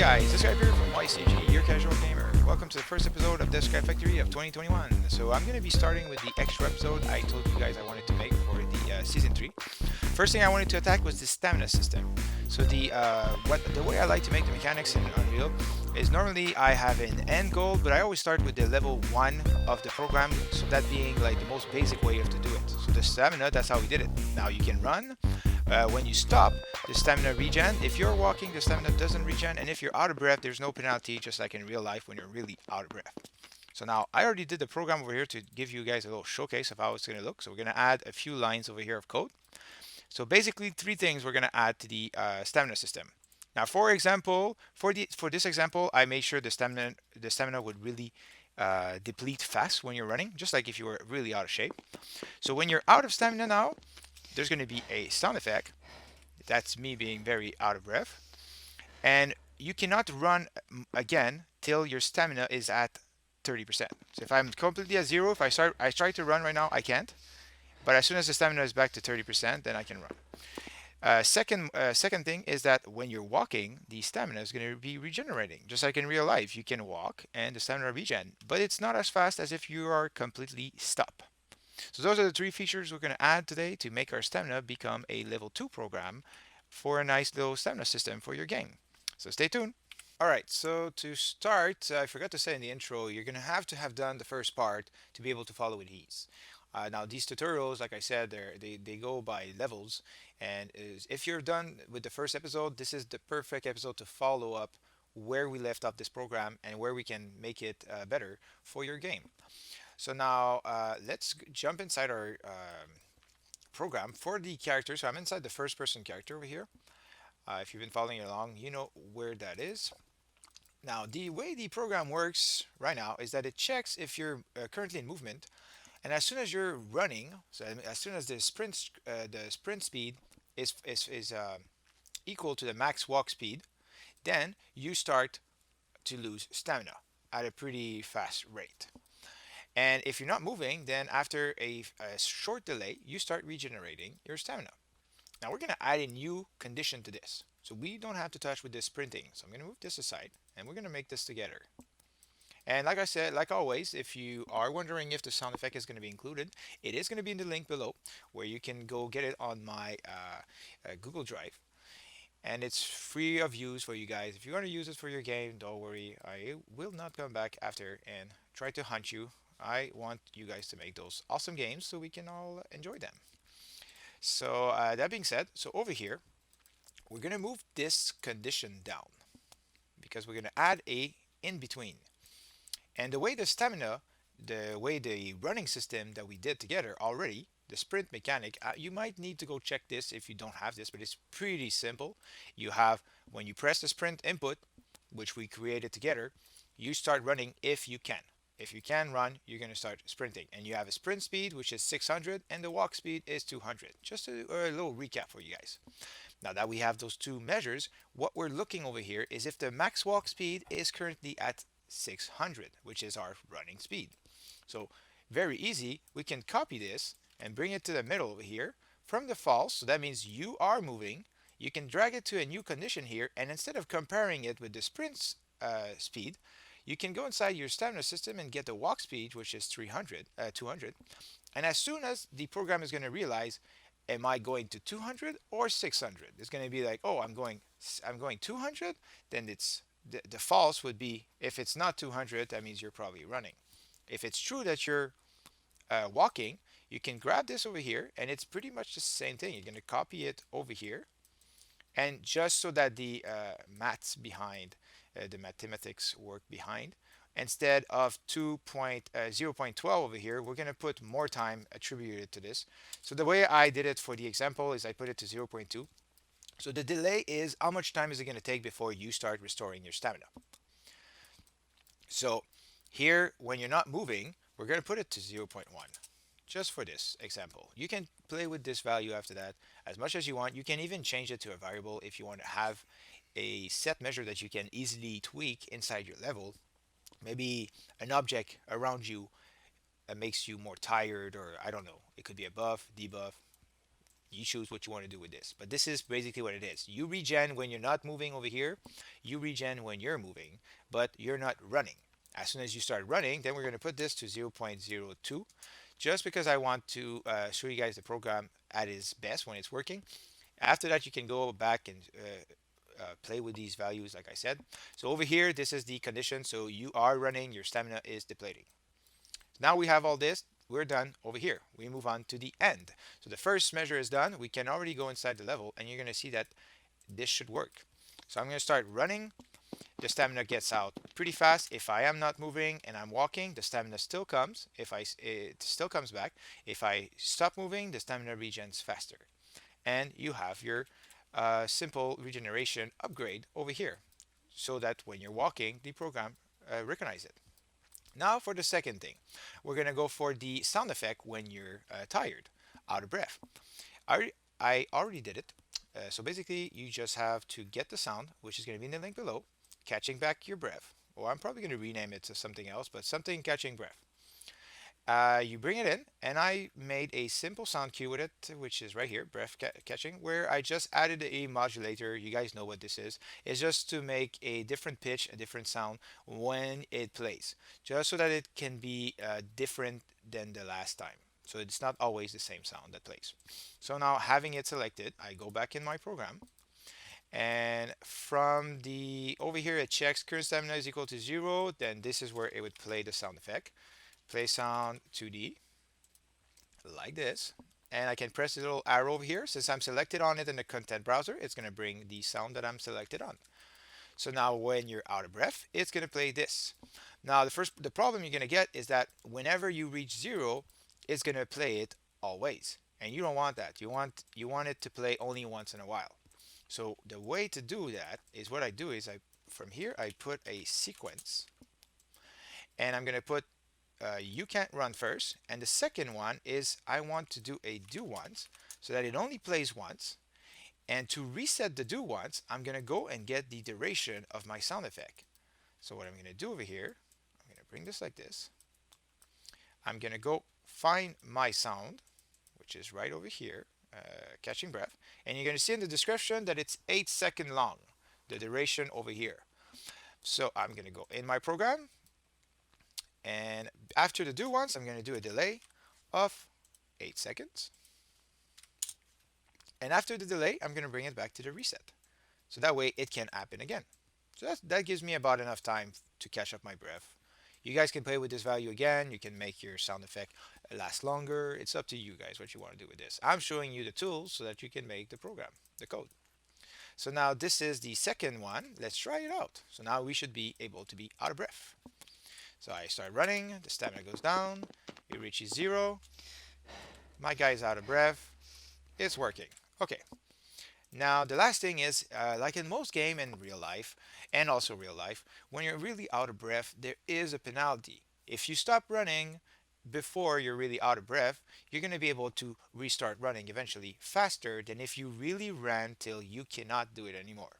guys, Deathscyp here from Y.C.G, your casual gamer. Welcome to the first episode of Deathscyp Factory of 2021. So I'm going to be starting with the extra episode I told you guys I wanted to make for the Season 3. First thing I wanted to attack was the stamina system. So the way I like to make the mechanics in Unreal is normally I have an end goal, but I always start with the level 1 of the program, so that being like the most basic way of to do it. So the stamina, that's how we did it. Now you can run. When you stop, the stamina regen. If you're walking, the stamina doesn't regen, and if you're out of breath, there's no penalty, just like in real life when you're really out of breath. So now I already did the program over here to give you guys a little showcase of how it's going to look. So we're going to add a few lines over here of code. So basically, three things we're going to add to the stamina system. Now, for example, for this example, I made sure the stamina would really deplete fast when you're running, just like if you were really out of shape. So when you're out of stamina now, there's going to be a sound effect. That's me being very out of breath. And you cannot run again till your stamina is at 30%. So if I'm completely at zero, if I try to run right now, I can't. But as soon as the stamina is back to 30%, then I can run. Second thing is that when you're walking, the stamina is going to be regenerating. Just like in real life, you can walk and the stamina regen, but it's not as fast as if you are completely stopped. So those are the three features we're going to add today to make our stamina become a level 2 program for a nice little stamina system for your game. So stay tuned. Alright, so to start, I forgot to say in the intro, you're going to have done the first part to be able to follow with ease. Now these tutorials, like I said, they go by levels, and if you're done with the first episode, this is the perfect episode to follow up where we left off this program and where we can make it better for your game. So now let's jump inside our program for the character. So I'm inside the first person character over here. If you've been following along, you know where that is. Now the way the program works right now is that it checks if you're currently in movement, and as soon as you're running, so as soon as the sprint speed is equal to the max walk speed, then you start to lose stamina at a pretty fast rate. And if you're not moving, then after a short delay, you start regenerating your stamina. Now we're going to add a new condition to this. So we don't have to touch with this sprinting. So I'm going to move this aside, and we're going to make this together. And like I said, like always, if you are wondering if the sound effect is going to be included, it is going to be in the link below, where you can go get it on my Google Drive. And it's free of use for you guys. If you want to use it for your game, don't worry. I will not come back after and try to hunt you. I want you guys to make those awesome games so we can all enjoy them. So that being said, so over here, we're going to move this condition down because we're going to add a in between. And the way the stamina, the way the running system that we did together already, the sprint mechanic, you might need to go check this if you don't have this, but it's pretty simple. You have, when you press the sprint input, which we created together, you start running if you can. If you can run, you're going to start sprinting. And you have a sprint speed, which is 600, and the walk speed is 200. Just a little recap for you guys. Now that we have those two measures, what we're looking over here is if the max walk speed is currently at 600, which is our running speed. So very easy, we can copy this and bring it to the middle over here from the false. So that means you are moving. You can drag it to a new condition here, and instead of comparing it with the sprint speed, you can go inside your stamina system and get the walk speed, which is 200. And as soon as the program is going to realize, am I going to 200 or 600? It's going to be like, oh, I'm going 200. Then it's the false would be, if it's not 200, that means you're probably running. If it's true that you're walking, you can grab this over here, and it's pretty much the same thing. You're going to copy it over here, and just so that the maths behind the mathematics work behind, instead of 0.12 over here, we're going to put more time attributed to this. So the way I did it for the example is I put it to 0.2. So the delay is how much time is it going to take before you start restoring your stamina. So here, when you're not moving, we're going to put it to 0.1. Just for this example. You can play with this value after that as much as you want. You can even change it to a variable if you want to have a set measure that you can easily tweak inside your level. Maybe an object around you that makes you more tired, or I don't know. It could be a buff, debuff. You choose what you want to do with this. But this is basically what it is. You regen when you're not moving over here. You regen when you're moving, but you're not running. As soon as you start running, then we're going to put this to 0.02, just because I want to show you guys the program at its best when it's working. After that, you can go back and play with these values, like I said. So over here, this is the condition. So you are running, your stamina is depleting. Now we have all this. We're done over here. We move on to the end. So the first measure is done. We can already go inside the level, and you're going to see that this should work. So I'm going to start running. The stamina gets out pretty fast. If I am not moving and I'm walking, the stamina still comes. It still comes back. If I stop moving, the stamina regens faster. And you have your simple regeneration upgrade over here, so that when you're walking, the program recognizes it. Now for the second thing, we're going to go for the sound effect when you're tired, out of breath. I already did it. So basically, you just have to get the sound, which is going to be in the link below, catching back your breath. Or I'm probably going to rename it to something else, but something catching breath. You bring it in, and I made a simple sound cue with it, which is right here, breath catching, where I just added a modulator. You guys know what this is. It's just to make a different pitch, a different sound when it plays, just so that it can be different than the last time. So it's not always the same sound that plays. So now having it selected, I go back in my program, and from the over here it checks current stamina is equal to 0. Then this is where it would play the sound effect. Play sound 2D, like this. And I can press the little arrow over here. Since I'm selected on it in the content browser, it's going to bring the sound that I'm selected on. So now when you're out of breath, it's going to play this. Now the problem you're going to get is that whenever you reach 0, it's going to play it always. And you don't want that. You want it to play only once in a while. So the way to do that is what I do is from here I put a sequence, and I'm going to put you can't run first, and the second one is I want to do a do once, so that it only plays once. And to reset the do once, I'm going to go and get the duration of my sound effect. So what I'm going to do over here, I'm going to bring this like this. I'm going to go find my sound, which is right over here, catching breath. And you're going to see in the description that it's 8 seconds long, the duration over here. So I'm going to go in my program, and after the do once, I'm going to do a delay of 8 seconds. And after the delay, I'm going to bring it back to the reset. So that way it can happen again. So that gives me about enough time to catch up my breath. You guys can play with this value again. You can make your sound effect last longer. It's up to you guys what you want to do with this. I'm showing you the tools so that you can make the program, the code. So now this is the second one. Let's try it out. So now we should be able to be out of breath. So I start running, the stamina goes down, it reaches 0. My guy's out of breath. It's working. Okay. Now the last thing is, like in most game and real life, and also real life, when you're really out of breath, there is a penalty. If you stop running before you're really out of breath, you're going to be able to restart running eventually faster than if you really ran till you cannot do it anymore.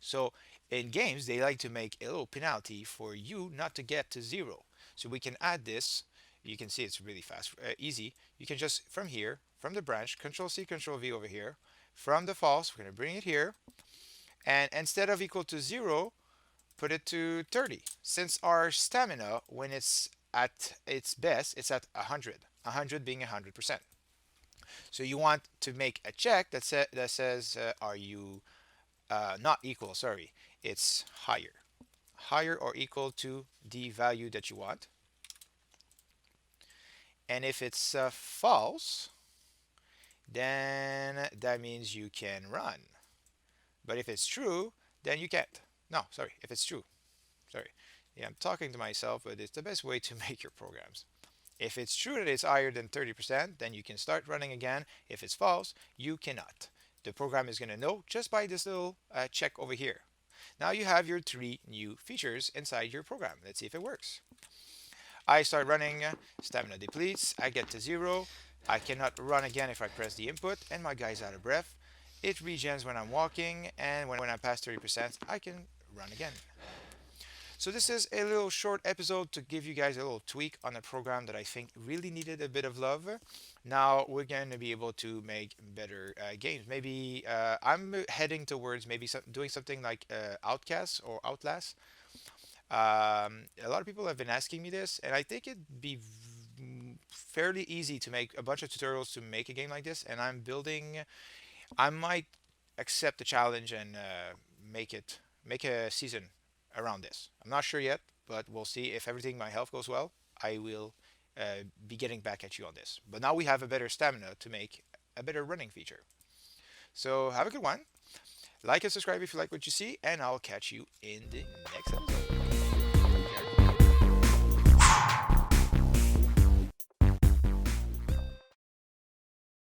So in games, they like to make a little penalty for you not to get to 0. So we can add this. You can see it's really fast, easy. You can just, from here, from the branch, Control-C, Control-V over here. From the false, we're going to bring it here. And instead of equal to 0, put it to 30. Since our stamina, when it's at its best, it's at 100. 100 being 100%. So you want to make a check that says, are you not equal, sorry. It's higher. Higher or equal to the value that you want. And if it's false, then that means you can run. But if it's true, then you can't. No, sorry, if it's true. Sorry. Yeah, I'm talking to myself, but it's the best way to make your programs. If it's true that it's higher than 30%, then you can start running again. If it's false, you cannot. The program is going to know just by this little check over here. Now you have your 3 new features inside your program. Let's see if it works. I start running, stamina depletes, I get to 0. I cannot run again if I press the input, and my guy's out of breath. It regens when I'm walking, and when I pass 30%, I can run again. So this is a little short episode to give you guys a little tweak on a program that I think really needed a bit of love. Now we're going to be able to make better games. Maybe I'm heading towards maybe doing something like Outcast or Outlast. A lot of people have been asking me this, and I think it'd be fairly easy to make a bunch of tutorials to make a game like this. And I'm building. I might accept the challenge and make a season around this. I'm not sure yet, but we'll see. If everything, my health goes well, I will be getting back at you on this. But now we have a better stamina to make a better running feature. So have a good one. Like and subscribe if you like what you see, and I'll catch you in the next episode.